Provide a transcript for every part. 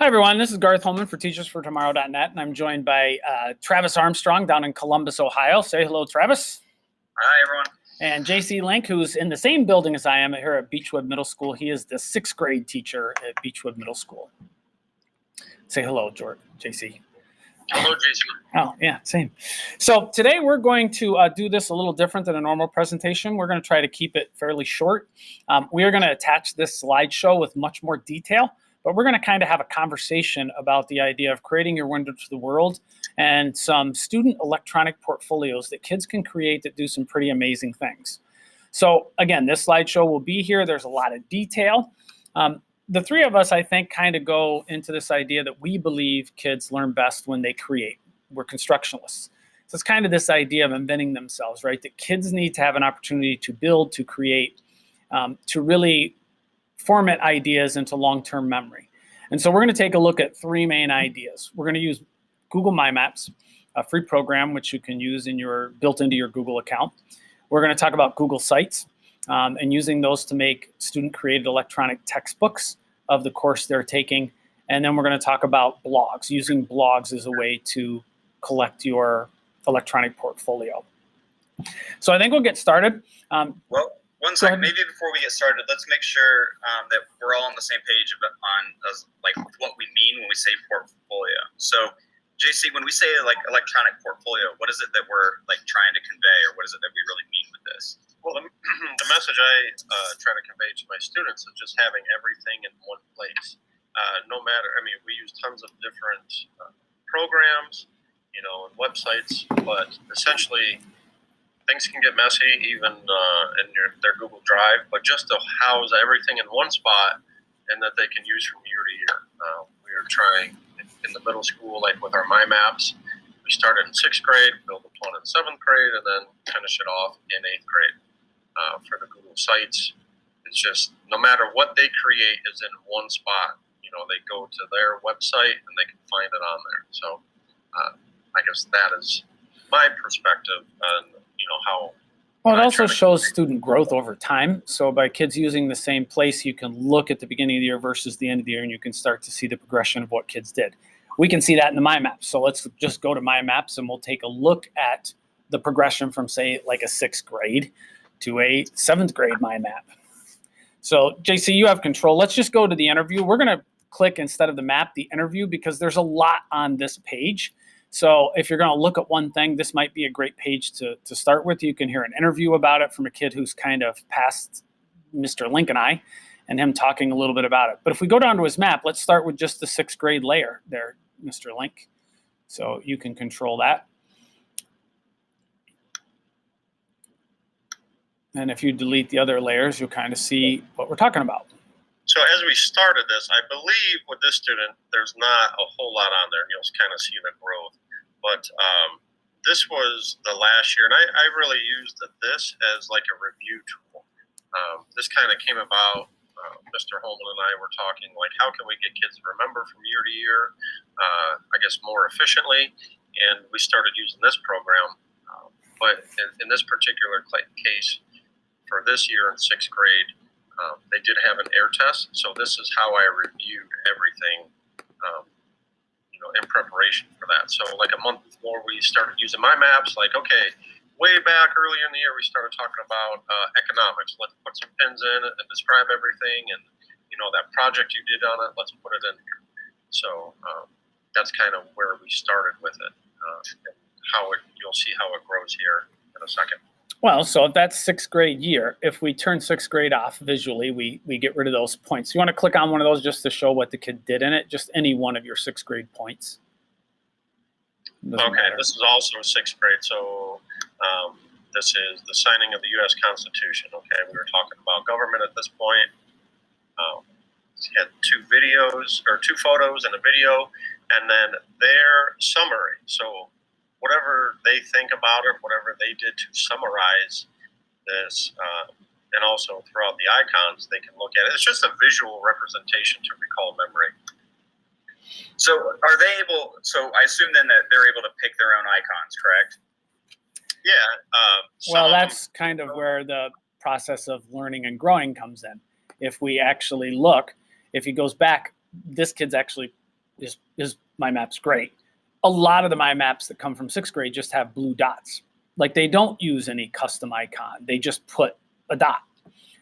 Hi, everyone. This is Garth Holman for TeachersForTomorrow.net, and I'm joined by Travis Armstrong down in Columbus, Ohio. Say hello, Travis. Hi, everyone. And JC Lenk, who's in the same building as I am here at Beechwood Middle School. He is the 6th grade teacher at Beechwood Middle School. Say hello, JC. Hello, JC. Oh, yeah, same. So today we're going to do this a little different than a normal presentation. We're going to try to keep it fairly short. We are going to attach this slideshow with much more detail, but we're going to kind of have a conversation about the idea of creating your window to the world and some student electronic portfolios that kids can create that do some pretty amazing things. So again, this slideshow will be here. There's a lot of detail. The three of us, I think, kind of go into this idea that we believe kids learn best when they create. We're constructionalists. So it's kind of this idea of inventing themselves, right? That kids need to have an opportunity to build, to create, to really format ideas into long-term memory. And so we're going to take a look at three main ideas. We're going to use Google My Maps, a free program which you can use built into your Google account. We're going to talk about Google Sites and using those to make student-created electronic textbooks of the course they're taking. And then we're going to talk about blogs, using blogs as a way to collect your electronic portfolio. So I think we'll get started. Well, one second, maybe before we get started, let's make sure that we're all on the same page on what we mean when we say portfolio. So, JC, when we say like electronic portfolio, what is it that we're trying to convey, or what is it that we really mean with this? Well, the message I try to convey to my students is just having everything in one place. No matter, we use tons of different programs, and websites, but essentially things can get messy even in their Google Drive, but just to house everything in one spot and that they can use from year to year. We are trying in the middle school, like with our My Maps, we started in 6th grade, built up one in 7th grade, and then finish it off in 8th grade. For the Google Sites, it's just no matter what they create is in one spot. They go to their website and they can find it on there. So I guess that is my perspective on how. Well, it also shows student growth over time. So by kids using the same place, you can look at the beginning of the year versus the end of the year, and you can start to see the progression of what kids did. We can see that in the My Maps. So let's just go to My Maps and we'll take a look at the progression from, say, like a 6th grade to a 7th grade My Map. So JC, you have control. Let's just go to the interview. We're going to click, instead of the map, the interview, because there's a lot on this page. So if you're going to look at one thing, this might be a great page to start with. You can hear an interview about it from a kid who's kind of past Mr. Lenk and I, and him talking a little bit about it. But if we go down to his map, let's start with just the 6th grade layer there, Mr. Lenk. So you can control that. And if you delete the other layers, you'll kind of see what we're talking about. So as we started this, I believe with this student, there's not a whole lot on there. You'll kind of see the growth. But this was the last year, and I really used this as like a review tool. This kind of came about, Mr. Holman and I were talking, how can we get kids to remember from year to year, I guess more efficiently, and we started using this program. But in this particular case, for this year in 6th grade, they did have an air test, so this is how I reviewed everything, in preparation for that. So like a month before we started using My Maps, okay, way back earlier in the year, we started talking about economics. Let's put some pins in it and describe everything, and that project you did on it, let's put it in here. So that's kind of where we started with it, and you'll see how it grows here in a second. Well, so if that's 6th grade year, if we turn 6th grade off visually, we get rid of those points. You want to click on one of those just to show what the kid did in it, just any one of your 6th grade points. Okay, this is also 6th grade, so this is the signing of the U.S. Constitution. Okay, we were talking about government at this point. He had 2 photos and a video, and then their summary. So whatever they think about it, whatever they did to summarize this, and also throughout the icons, they can look at it. It's just a visual representation to recall memory. So are they able, so I assume then that they're able to pick their own icons, correct? Yeah. Well, that's kind of where the process of learning and growing comes in. If we actually look, if he goes back, this kid's actually is my map's great. A lot of the my maps that come from 6th grade just have blue dots. Like they don't use any custom icon. They just put a dot.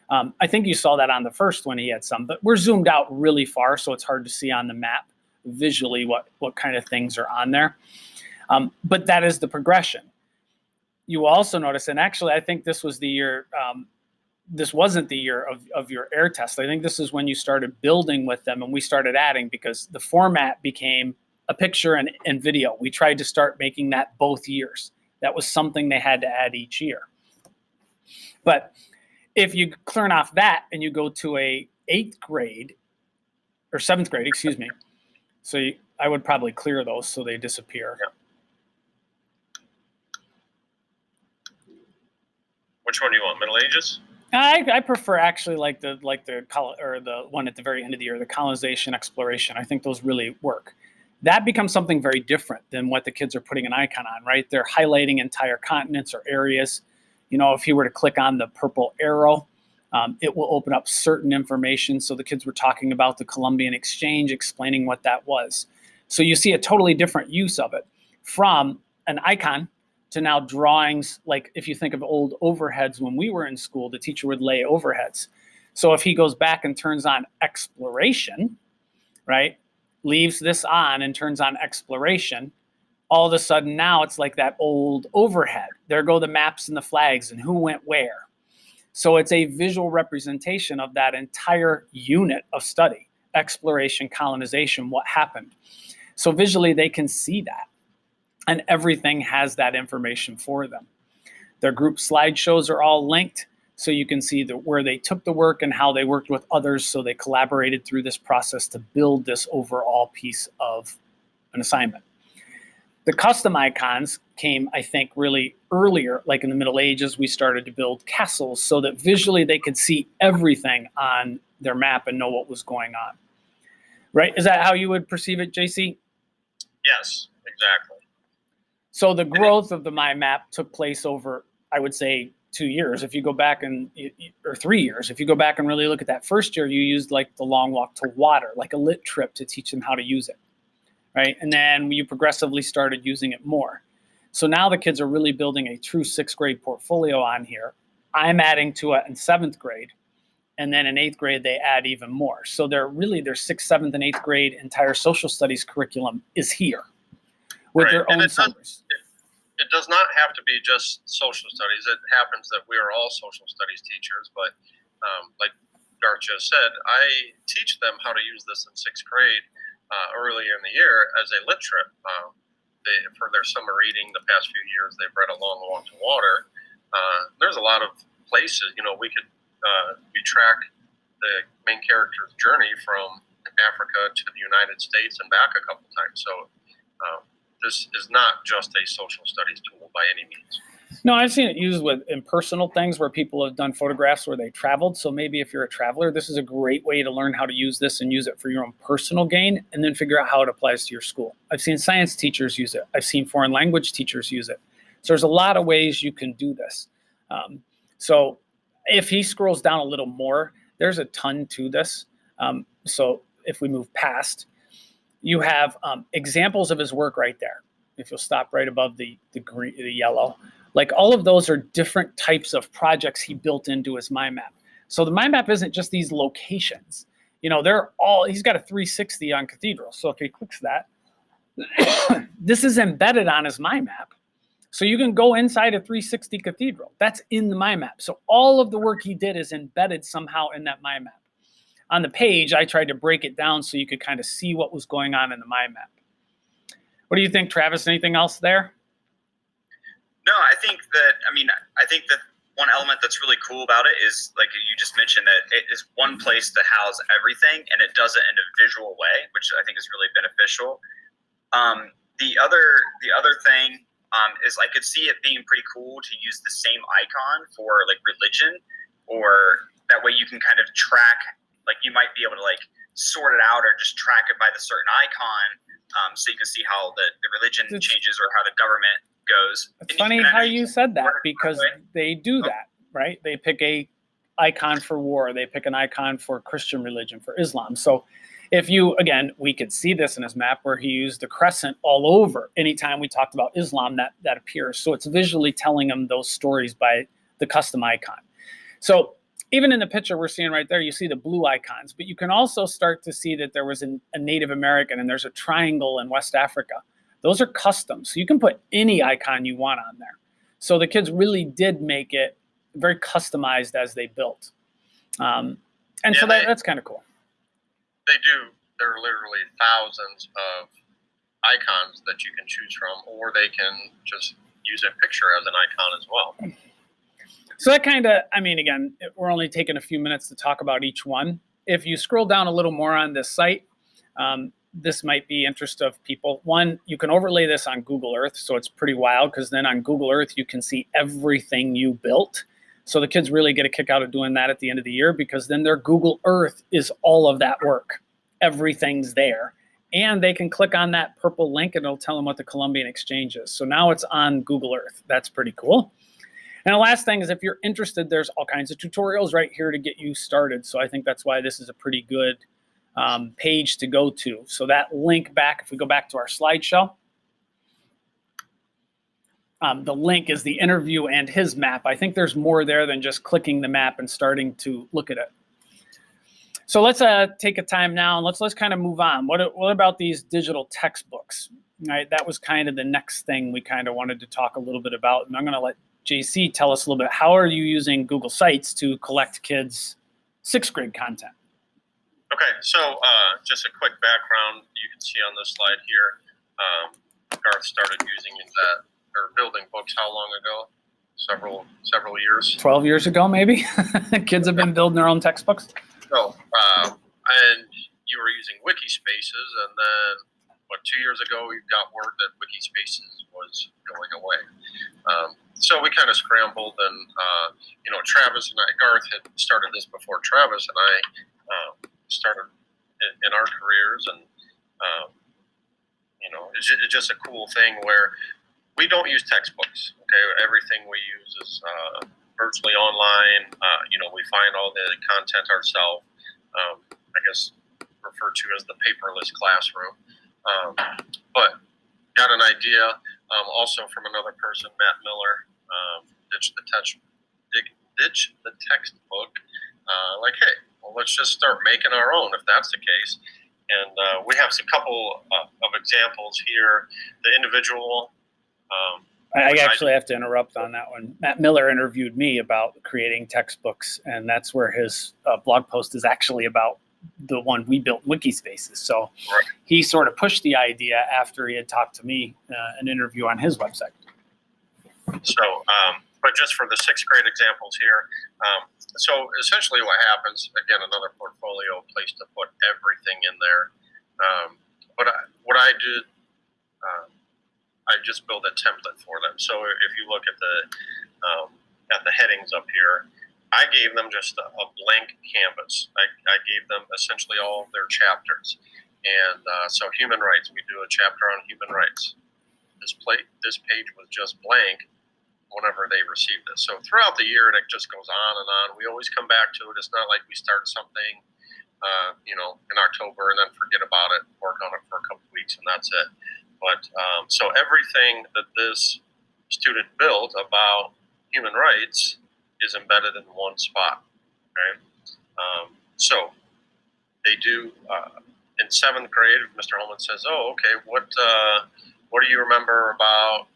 I think you saw that on the first one, he had some, but we're zoomed out really far, so it's hard to see on the map visually what kind of things are on there. But that is the progression. You also notice, and actually I think this was the year, this wasn't the year of your air test. I think this is when you started building with them and we started adding, because the format became a picture and video. We tried to start making that both years. That was something they had to add each year. But if you turn off that and you go to a 8th grade or 7th grade, excuse me. So I would probably clear those so they disappear. Yeah. Which one do you want? Middle Ages? I prefer actually like the one at the very end of the year, the colonization, exploration. I think those really work. That becomes something very different than what the kids are putting an icon on, right? They're highlighting entire continents or areas. You know, if you were to click on the purple arrow, it will open up certain information. So the kids were talking about the Columbian Exchange, explaining what that was. So you see a totally different use of it, from an icon to now drawings. Like if you think of old overheads, when we were in school, the teacher would lay overheads. So if he goes back and turns on exploration, right, leaves this on and turns on exploration, all of a sudden now it's like that old overhead. There go the maps and the flags and who went where. So it's a visual representation of that entire unit of study, exploration, colonization, what happened. So visually they can see that, and everything has that information for them. Their group slideshows are all linked, so you can see where they took the work and how they worked with others, so they collaborated through this process to build this overall piece of an assignment. The custom icons came, I think, really earlier, like in the Middle Ages. We started to build castles so that visually they could see everything on their map and know what was going on. Right? Is that how you would perceive it, JC? Yes, exactly. So the growth of the My Map took place over, I would say, 2 years. If you go back or 3 years, if you go back and really look at that first year, you used like the long walk to water, like a lit trip, to teach them how to use it. Right? And then you progressively started using it more. So now the kids are really building a true 6th grade portfolio on here. I'm adding to it in 7th grade. And then in 8th grade, they add even more. So their 6th, 7th, and 8th grade entire social studies curriculum is here with their own summers. It does not have to be just social studies. It happens that we are all social studies teachers, but like Garth just said, I teach them how to use this in 6th grade earlier in the year as a lit trip. For their summer reading, the past few years, they've read A Long Walk to Water. There's a lot of places, we track the main character's journey from Africa to the United States and back a couple times. So this is not just a social studies tool by any means. No, I've seen it used in personal things where people have done photographs where they traveled. So maybe if you're a traveler, this is a great way to learn how to use this and use it for your own personal gain, and then figure out how it applies to your school. I've seen science teachers use it. I've seen foreign language teachers use it. So there's a lot of ways you can do this. So if he scrolls down a little more, there's a ton to this. So if we move past, you have examples of his work right there. If you'll stop right above the green, the yellow. Like all of those are different types of projects he built into his My Map. So the My Map isn't just these locations. He's got a 360 on Cathedral. So if he clicks that, this is embedded on his My Map. So you can go inside a 360 Cathedral. That's in the My Map. So all of the work he did is embedded somehow in that My Map. On the page, I tried to break it down so you could kind of see what was going on in the My Map. What do you think, Travis? Anything else there? No, I think that one element that's really cool about it is, like you just mentioned, that it is one place to house everything, and it does it in a visual way, which I think is really beneficial. The other thing is I could see it being pretty cool to use the same icon for like religion, or that way you can kind of track, like you might be able to like sort it out or just track it by the certain icon, so you can see how the religion changes or how the government goes. It's funny how you said that, because they do that, right? They pick a icon for war. They pick an icon for Christian religion, for Islam. So If you, again, we could see this in his map where he used the crescent all over. Anytime we talked about Islam, that appears. So it's visually telling him those stories by the custom icon. So even in the picture we're seeing right there, you see the blue icons, but you can also start to see that there was a Native American and there's a triangle in West Africa. Those are custom. So you can put any icon you want on there. So the kids really did make it very customized as they built. So that's kind of cool. They do. There are literally thousands of icons that you can choose from, or they can just use a picture as an icon as well. So that kind of, again, we're only taking a few minutes to talk about each one. If you scroll down a little more on this site, this might be interest of people. One, you can overlay this on Google Earth, so it's pretty wild because then on Google Earth you can see everything you built. So the kids really get a kick out of doing that at the end of the year because then their Google Earth is all of that work. Everything's there. And they can click on that purple link and it'll tell them what the Columbian Exchange is. So now it's on Google Earth. That's pretty cool. And the last thing is if you're interested, there's all kinds of tutorials right here to get you started. So I think that's why this is a pretty good page to go to. So that link back, if we go back to our slideshow, the link is the interview and his map. I think there's more there than just clicking the map and starting to look at it. So let's take a time now and let's kind of move on. What about these digital textbooks? Right, that was kind of the next thing we kind of wanted to talk a little bit about. And I'm going to let JC tell us a little bit. How are you using Google Sites to collect kids' 6th grade content? Okay, so just a quick background. You can see on this slide here, Garth started using that or building books how long ago? Several years. 12 years ago, maybe. Kids have been building their own textbooks. So, and you were using Wikispaces, and then 2 years ago we got word that Wikispaces was going away. So we kind of scrambled, and Travis and I, Garth had started this before Travis and I started in our careers, and it's just a cool thing where we don't use textbooks. Okay, everything we use is virtually online. We find all the content ourselves. I guess referred to as the paperless classroom. But got an idea also from another person, Matt Miller, ditch the textbook. Hey, well, let's just start making our own if that's the case. And we have a couple of examples here. The individual. I actually have to interrupt on that one. Matt Miller interviewed me about creating textbooks, and that's where his blog post is actually about the one we built, Wikispaces. So right. He sort of pushed the idea after he had talked to me, an interview on his website. So, but just for the 6th grade examples here, so essentially what happens, again, another portfolio place to put everything in there. But what I did, I just built a template for them. So if you look at the headings up here, I gave them just a blank canvas. I gave them essentially all of their chapters. And so human rights, we do a chapter on human rights. This page was just blank whenever they received this. So throughout the year, and it just goes on and on. We always come back to it. It's not like we start something, in October and then forget about it, work on it for a couple of weeks, and that's it. But so everything that this student built about human rights is embedded in one spot. Okay? So they do in 7th grade. Mr. Holman says, "Oh, okay. What do you remember about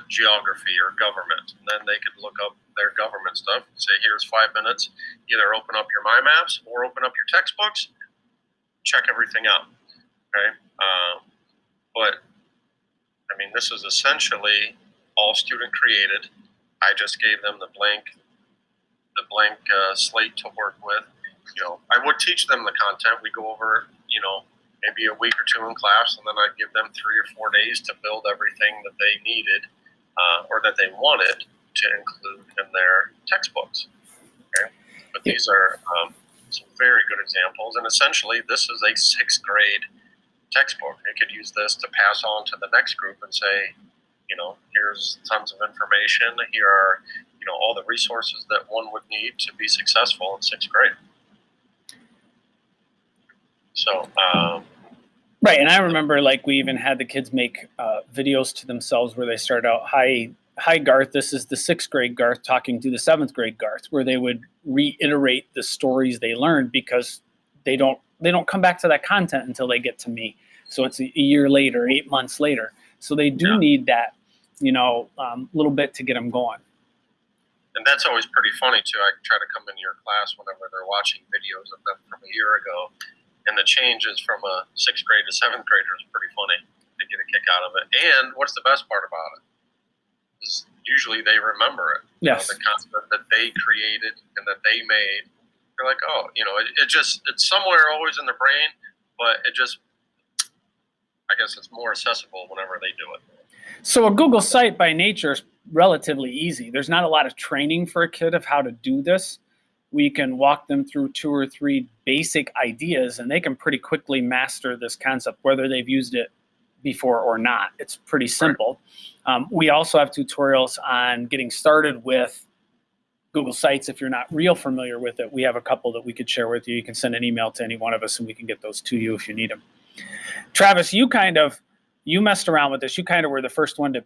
geography or government?" And then they could look up their government stuff and say, "Here's 5 minutes. Either open up your mind maps or open up your textbooks. Check everything out." Okay. But this is essentially all student created. I just gave them the blank slate to work with. I would teach them the content. We go over, maybe a week or 2 in class, and then I'd give them 3 or 4 days to build everything that they needed or that they wanted to include in their textbooks. Okay? But these are some very good examples, and essentially this is a 6th grade textbook. You could use this to pass on to the next group and say, here's tons of information. Here are, all the resources that one would need to be successful in 6th grade. So, right. And I remember like we even had the kids make videos to themselves where they start out, hi Garth, this is the 6th grade Garth talking to the 7th grade Garth, where they would reiterate the stories they learned because they don't come back to that content until they get to me. So it's a year later, 8 months later. So they do need that, little bit to get them going. And that's always pretty funny too. I try to come into your class whenever they're watching videos of them from a year ago, and the changes from a 6th grade to 7th grader is pretty funny. They get a kick out of it. And what's the best part about it is usually they remember it. Yes. The concept that they created and that they made. They're like, oh, it's somewhere always in the brain, but I guess it's more accessible whenever they do it. So a Google site by nature is relatively easy. There's not a lot of training for a kid of how to do this. We can walk them through 2 or 3 basic ideas, and they can pretty quickly master this concept, whether they've used it before or not. It's pretty simple. We also have tutorials on getting started with Google Sites. If you're not real familiar with it, we have a couple that we could share with you. You can send an email to any one of us, and we can get those to you if you need them. Travis, you messed around with this. You kind of were the first one to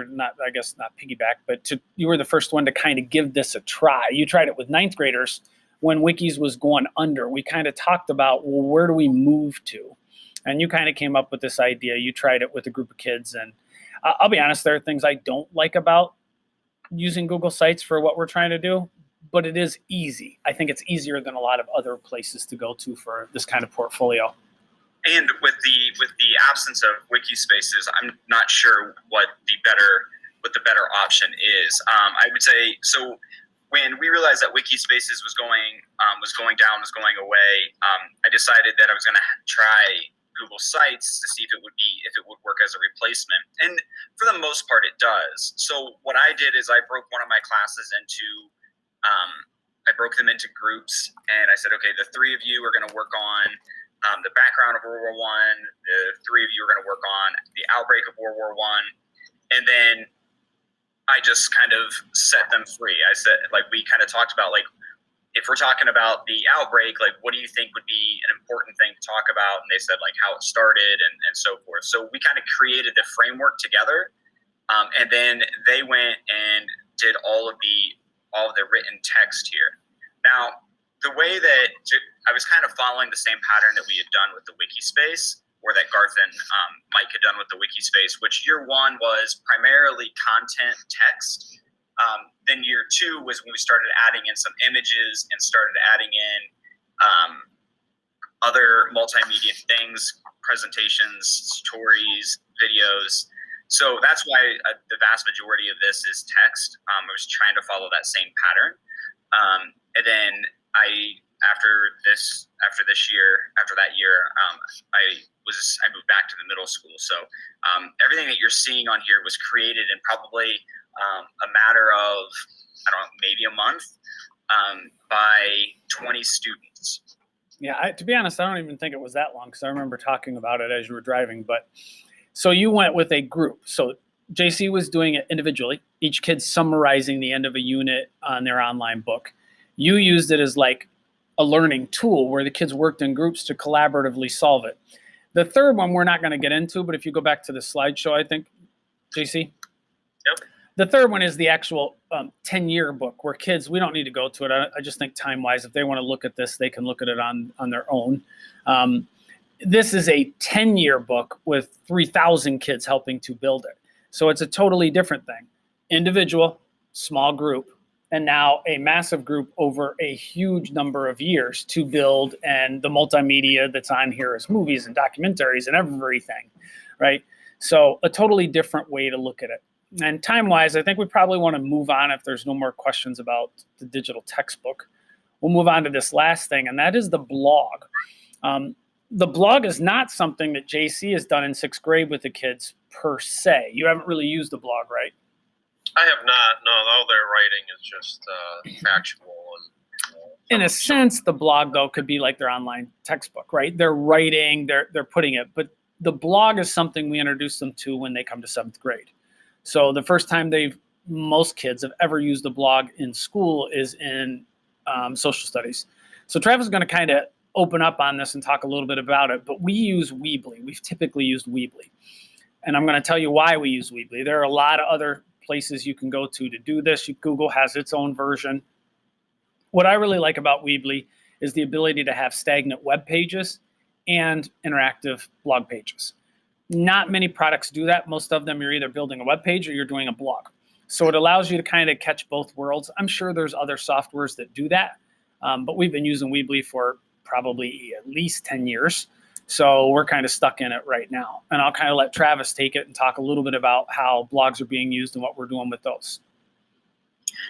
not piggyback, but you were the first one to kind of give this a try. You tried it with 9th graders when Wikis was going under. We kind of talked about, well, where do we move to? And you kind of came up with this idea. You tried it with a group of kids. And I'll be honest, there are things I don't like about using Google Sites for what we're trying to do, but it is easy. I think it's easier than a lot of other places to go to for this kind of portfolio. And with the absence of wiki spaces, I'm not sure what the better option is. I would say, so when we realized that wiki spaces was going away, I decided that I was going to try Google Sites to see if it would work as a replacement. And for the most part, it does. So what I did is I broke one of my classes into groups, and I said, okay, the 3 of you are going to work on the background of World War I, the 3 of you are going to work on the outbreak of World War I, and then I just kind of set them free. I said, we kind of talked about, if we're talking about the outbreak, what do you think would be an important thing to talk about? And they said, how it started and so forth. So we kind of created the framework together, and then they went and did all of the written text here. Now, the way that I was kind of following the same pattern that we had done with the wiki space, or that Garth and Mike had done with the wiki space, which year 1 was primarily content text. Then year 2 was when we started adding in some images and started adding in other multimedia things, presentations, stories, videos. So that's why the vast majority of this is text. I was trying to follow that same pattern. And then after that year, I moved back to the middle school. So everything that you're seeing on here was created in probably a matter of, maybe a month, by 20 students. Yeah, to be honest, I don't even think it was that long, because I remember talking about it as you were driving. But so you went with a group. So JC was doing it individually, each kid summarizing the end of a unit on their online book. You used it as a learning tool where the kids worked in groups to collaboratively solve it. The third one we're not going to get into, but if you go back to the slideshow, I think, JC? Yep. The third one is the actual 10-year book where kids, we don't need to go to it. I just think time-wise, if they want to look at this, they can look at it on their own. This is a 10-year book with 3,000 kids helping to build it. So it's a totally different thing. Individual, small group, and now a massive group over a huge number of years to build, and the multimedia that's on here is movies and documentaries and everything, right? So a totally different way to look at it. And time-wise, I think we probably want to move on if there's no more questions about the digital textbook. We'll move on to this last thing, and that is the blog. The blog is not something that JC has done in 6th grade with the kids per se. You haven't really used the blog, right? I have not. No, all their writing is just factual. In a sense, the blog, though, could be like their online textbook, right? They're writing, they're putting it. But the blog is something we introduce them to when they come to 7th grade. So the first time most kids have ever used the blog in school is in social studies. So Travis is going to kind of open up on this and talk a little bit about it, but we use Weebly. We've typically used Weebly. And I'm going to tell you why we use Weebly. There are a lot of other places you can go to do this. Google has its own version. What I really like about Weebly is the ability to have stagnant web pages and interactive blog pages. Not many products do that. Most of them, you're either building a web page or you're doing a blog. So it allows you to kind of catch both worlds. I'm sure there's other softwares that do that, but we've been using Weebly for probably at least 10 years. So we're kind of stuck in it right now. And I'll kind of let Travis take it and talk a little bit about how blogs are being used and what we're doing with those.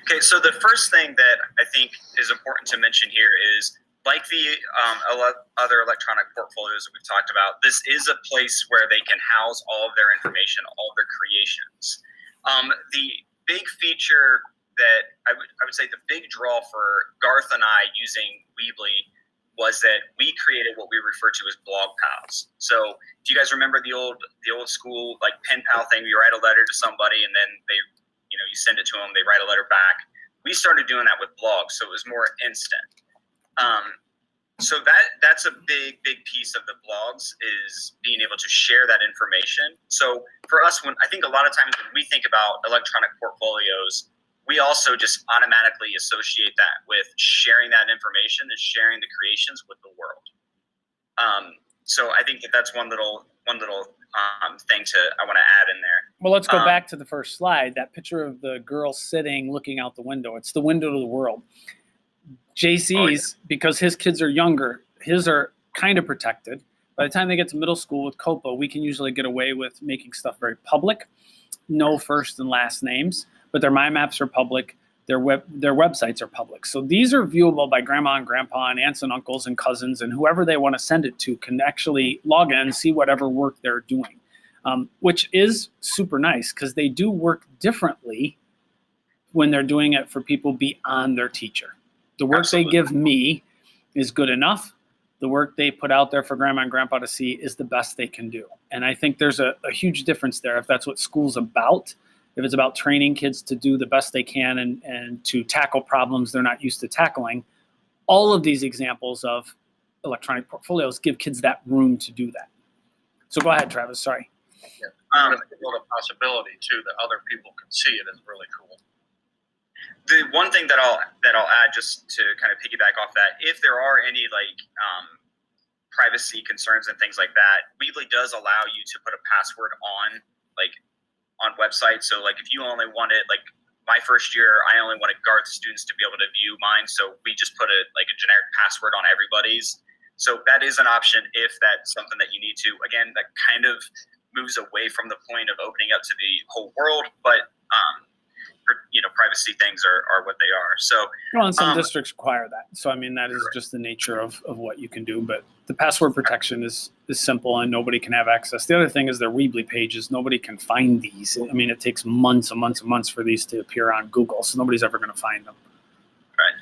Okay, so the first thing that I think is important to mention here is, like the other electronic portfolios that we've talked about, this is a place where they can house all of their information, all of their creations. The big feature that I would say the big draw for Garth and I using Weebly was that we created what we refer to as blog pals. So do you guys remember the old school like pen pal thing? You write a letter to somebody and then you send it to them, they write a letter back. We started doing that with blogs, so it was more instant. So that's a big piece of the blogs, is being able to share that information. So for us, I think a lot of times when we think about electronic portfolios, we also just automatically associate that with sharing that information and sharing the creations with the world. So I think that's one little thing I want to add in there. Well, let's go back to the first slide. That picture of the girl sitting, looking out the window. It's the window to the world. JC's, because his kids are younger, his are kind of protected. By the time they get to middle school with COPA, we can usually get away with making stuff very public. No first and last names, but their mind maps are public. Their websites are public. So these are viewable by grandma and grandpa and aunts and uncles and cousins, and whoever they want to send it to can actually log in and see whatever work they're doing, which is super nice because they do work differently when they're doing it for people beyond their teacher. The work Absolutely. They give me is good enough. The work they put out there for grandma and grandpa to see is the best they can do. And I think there's a huge difference there if that's what school's about. If it's about training kids to do the best they can and to tackle problems they're not used to tackling, all of these examples of electronic portfolios give kids that room to do that. So go ahead, Travis, sorry. Yeah. The possibility too that other people can see it is really cool. The one thing that I'll add, just to kind of piggyback off that, if there are any privacy concerns and things like that, Weebly does allow you to put a password on websites. So if you only wanted, my first year, I only wanted Garth students to be able to view mine. So we just put a generic password on everybody's. So that is an option if that's something that you need to. Again, that kind of moves away from the point of opening up to the whole world, but privacy things are what they are. So and some districts require that. So I mean, that is just the nature of what you can do. But the password protection is simple and nobody can have access. The other thing is their Weebly pages. Nobody can find these. I mean, it takes months and months and months for these to appear on Google. So nobody's ever going to find them. Right.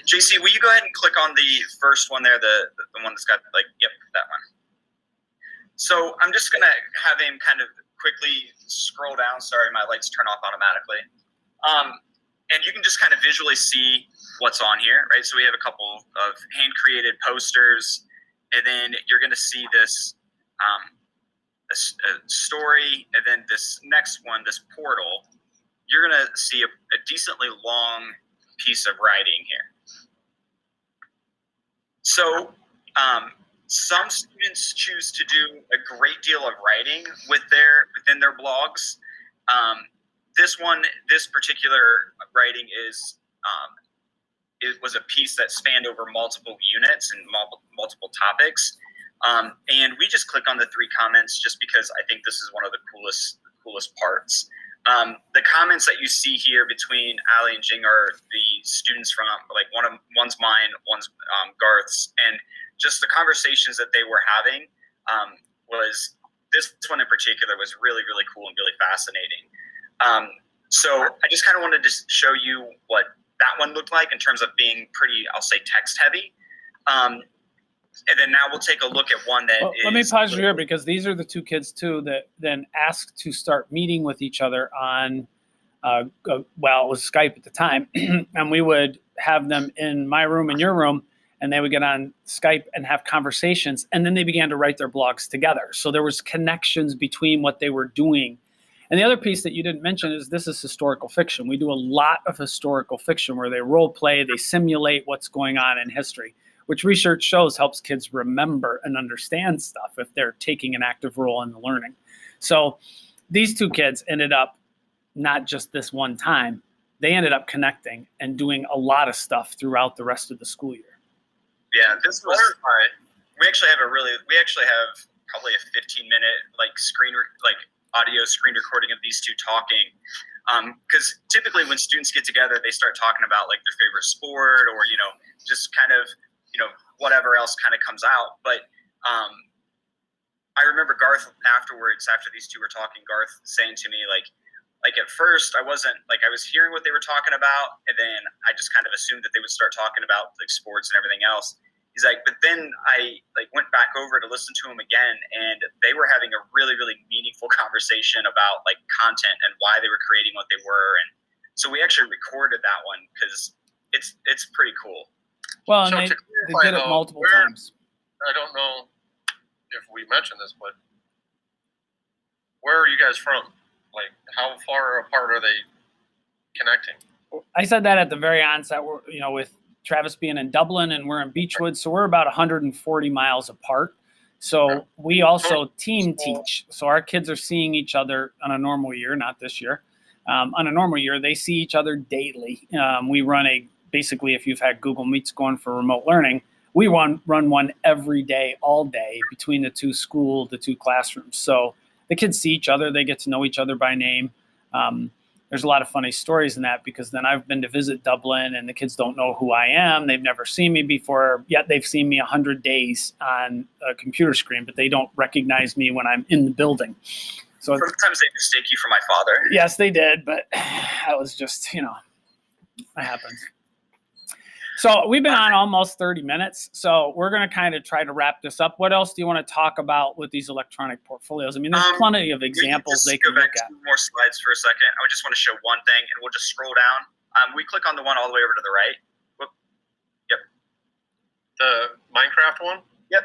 JC, will you go ahead and click on the first one there, the one that's got yep, that one. So I'm just going to have him kind of quickly scroll down. Sorry, my lights turn off automatically. And you can just kind of visually see what's on here, right? So we have a couple of hand-created posters, and then you're going to see this a story, and then this next one, this portal, you're going to see a decently long piece of writing here. So some students choose to do a great deal of writing within their blogs. This particular writing it was a piece that spanned over multiple units and multiple topics. And we just click on the 3 comments just because I think this is one of the coolest parts. The comments that you see here between Ali and Jing are the students from one's mine, one's Garth's, and just the conversations that they were having was this one in particular was really, really cool and really fascinating. So I just kind of wanted to show you what that one looked like in terms of being pretty, I'll say, text heavy. And then now we'll take a look at one that is... Let me pause you here because these are the 2 kids too that then asked to start meeting with each other on, it was Skype at the time. And we would have them in my room and your room and they would get on Skype and have conversations, and then they began to write their blogs together. So there was connections between what they were doing. And the other piece that you didn't mention is this is historical fiction. We do a lot of historical fiction where they role play, they simulate what's going on in history, which research shows helps kids remember and understand stuff if they're taking an active role in the learning. So these two kids ended up, not just this one time, they ended up connecting and doing a lot of stuff throughout the rest of the school year. Yeah, this was we actually have probably a 15-minute audio screen recording of these two talking. Because typically when students get together, they start talking about like their favorite sport or, just kind of, whatever else kind of comes out. But I remember Garth afterwards, after these two were talking, Garth saying to me, like at first I wasn't, like I was hearing what they were talking about, and then I just kind of assumed that they would start talking about like sports and everything else. He's like, but then I went back over to listen to them again, and they were having a really, really meaningful conversation about like content and why they were creating what they were. And so we actually recorded that one because it's pretty cool. Well, and they did it multiple times. I don't know if we mentioned this, but where are you guys from? Like, how far apart are they connecting? I said that at the very onset. We're, with Travis being in Dublin and we're in Beechwood, so we're about 140 miles apart. So we also team teach. So our kids are seeing each other on a normal year, not this year. On a normal year, they see each other daily. We run basically, if you've had Google Meets going for remote learning, we run one every day, all day, between the two classrooms. So the kids see each other, they get to know each other by name. There's a lot of funny stories in that, because then I've been to visit Dublin and the kids don't know who I am. They've never seen me before, yet they've seen me 100 days on a computer screen, but they don't recognize me when I'm in the building. So sometimes they mistake you for my father. Yes, they did, but that was just, that happens. So we've been on almost 30 minutes, so we're going to kind of try to wrap this up. What else do you want to talk about with these electronic portfolios? I mean, there's plenty of examples they can look at. Go back 2 more slides for a second. I just want to show one thing, and we'll just scroll down. We click on the one all the way over to the right. Whoop. Yep. The Minecraft one? Yep.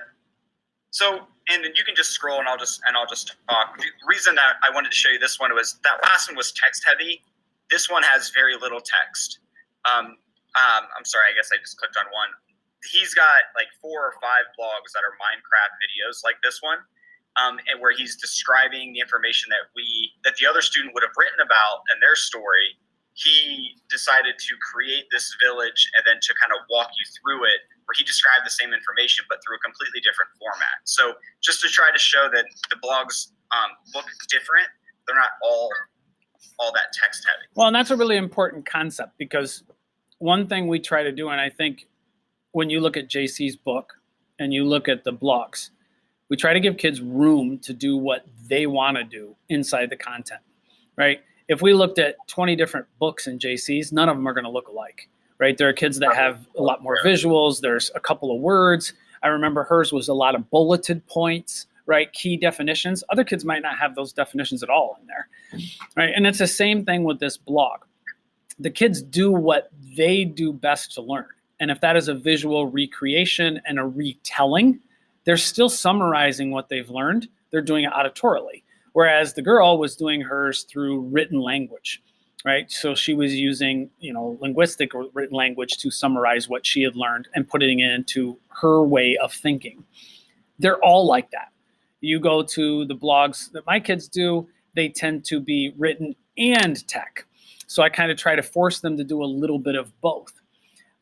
So, and you can just scroll, and I'll just talk. The reason that I wanted to show you this one was that last one was text heavy. This one has very little text. I'm sorry, I guess I just clicked on one. He's got like 4 or 5 blogs that are Minecraft videos like this one, and where he's describing the information that the other student would have written about in their story. He decided to create this village and then to kind of walk you through it, where he described the same information but through a completely different format. So just to try to show that the blogs look different, they're not all that text heavy. Well, and that's a really important concept, because one thing we try to do, and I think when you look at JC's book and you look at the blogs, we try to give kids room to do what they want to do inside the content, right? If we looked at 20 different books in JC's, none of them are going to look alike, right? There are kids that have a lot more visuals. There's a couple of words. I remember hers was a lot of bulleted points, right? Key definitions. Other kids might not have those definitions at all in there, right? And it's the same thing with this blog. The kids do what they do best to learn. And if that is a visual recreation and a retelling, they're still summarizing what they've learned. They're doing it auditorily. Whereas the girl was doing hers through written language, right? So she was using, linguistic or written language to summarize what she had learned and putting it into her way of thinking. They're all like that. You go to the blogs that my kids do, they tend to be written and tech. So I kind of try to force them to do a little bit of both.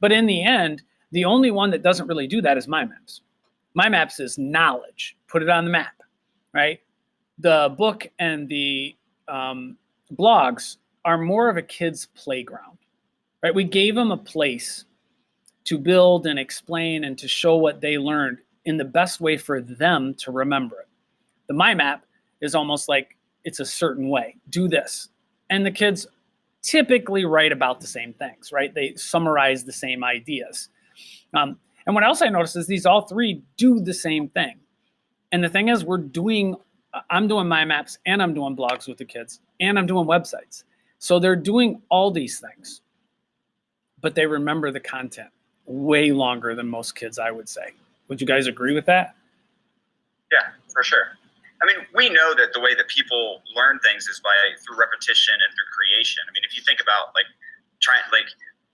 But in the end, the only one that doesn't really do that is MyMaps. MyMaps is knowledge. Put it on the map, right? The book and the blogs are more of a kid's playground, right? We gave them a place to build and explain and to show what they learned in the best way for them to remember it. The MyMap is almost like it's a certain way. Do this. And the kids typically write about the same things, right? They summarize the same ideas. And what else I noticed is these all 3 do the same thing. And the thing is, I'm doing MyMaps and I'm doing blogs with the kids and I'm doing websites. So they're doing all these things, but they remember the content. way longer than most kids, I would say. Would you guys agree with that? Yeah, for sure. I mean, we know that the way that people learn things is through repetition and through creation. I mean, if you think about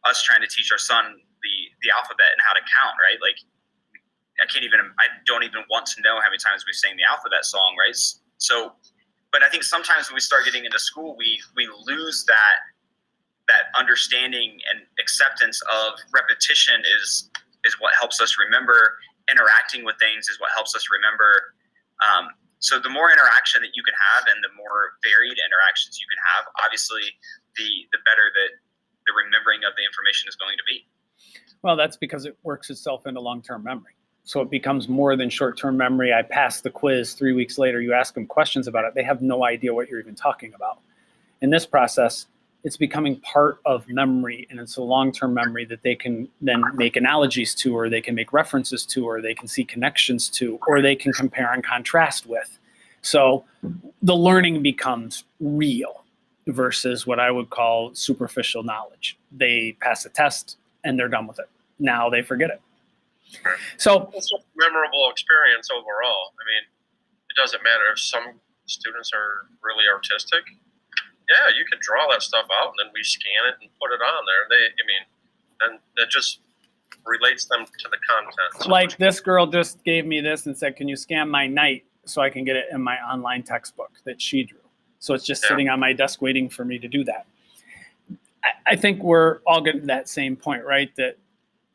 us trying to teach our son the alphabet and how to count, right? Like, I don't even want to know how many times we sang the alphabet song, right? So, but I think sometimes when we start getting into school, we lose that understanding and acceptance of repetition is what helps us remember. Interacting with things is what helps us remember. So the more interaction that you can have and the more varied interactions you can have, obviously, the better that the remembering of the information is going to be. Well, that's because it works itself into long-term memory. So it becomes more than short-term memory. I passed the quiz 3 weeks later. You ask them questions about it. They have no idea what you're even talking about. In this process, it's becoming part of memory, and it's a long-term memory that they can then make analogies to, or they can make references to, or they can see connections to, or they can compare and contrast with. So the learning becomes real versus what I would call superficial knowledge. They pass a test and they're done with it. Now they forget it. So it's a memorable experience overall. I mean, it doesn't matter if some students are really artistic. Yeah, you can draw that stuff out, and then we scan it and put it on there. And that just relates them to the content. So like this girl just gave me this and said, "Can you scan my night so I can get it in my online textbook that she drew?" So it's just sitting on my desk waiting for me to do that. I think we're all getting to that same point, right? That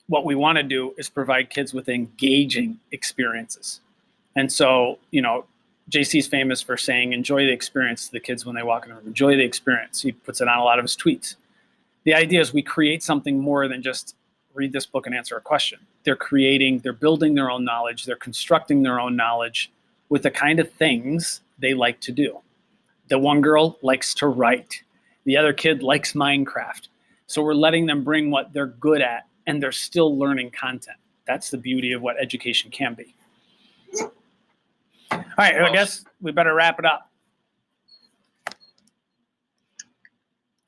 what we want to do is provide kids with engaging experiences. And so, JC's famous for saying, enjoy the experience to the kids when they walk in the room. Enjoy the experience. He puts it on a lot of his tweets. The idea is we create something more than just read this book and answer a question. They're building their own knowledge. They're constructing their own knowledge with the kind of things they like to do. The one girl likes to write. The other kid likes Minecraft. So we're letting them bring what they're good at, and they're still learning content. That's the beauty of what education can be. All right, I guess we better wrap it up.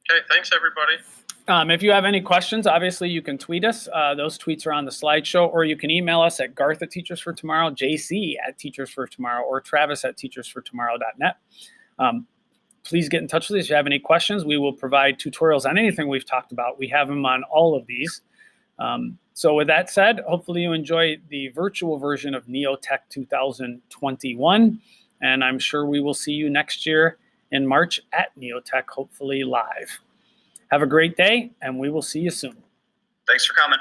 Okay, thanks, everybody. If you have any questions, obviously you can tweet us. Those tweets are on the slideshow, or you can email us at Garth@Teachers4Tomorrow, JC@Teachers4Tomorrow, or Travis@teachersfortomorrow.net. Please get in touch with us if you have any questions. We will provide tutorials on anything we've talked about. We have them on all of these. So with that said, hopefully you enjoy the virtual version of NEOTech 2021, and I'm sure we will see you next year in March at NEOTech, hopefully live. Have a great day, and we will see you soon. Thanks for coming.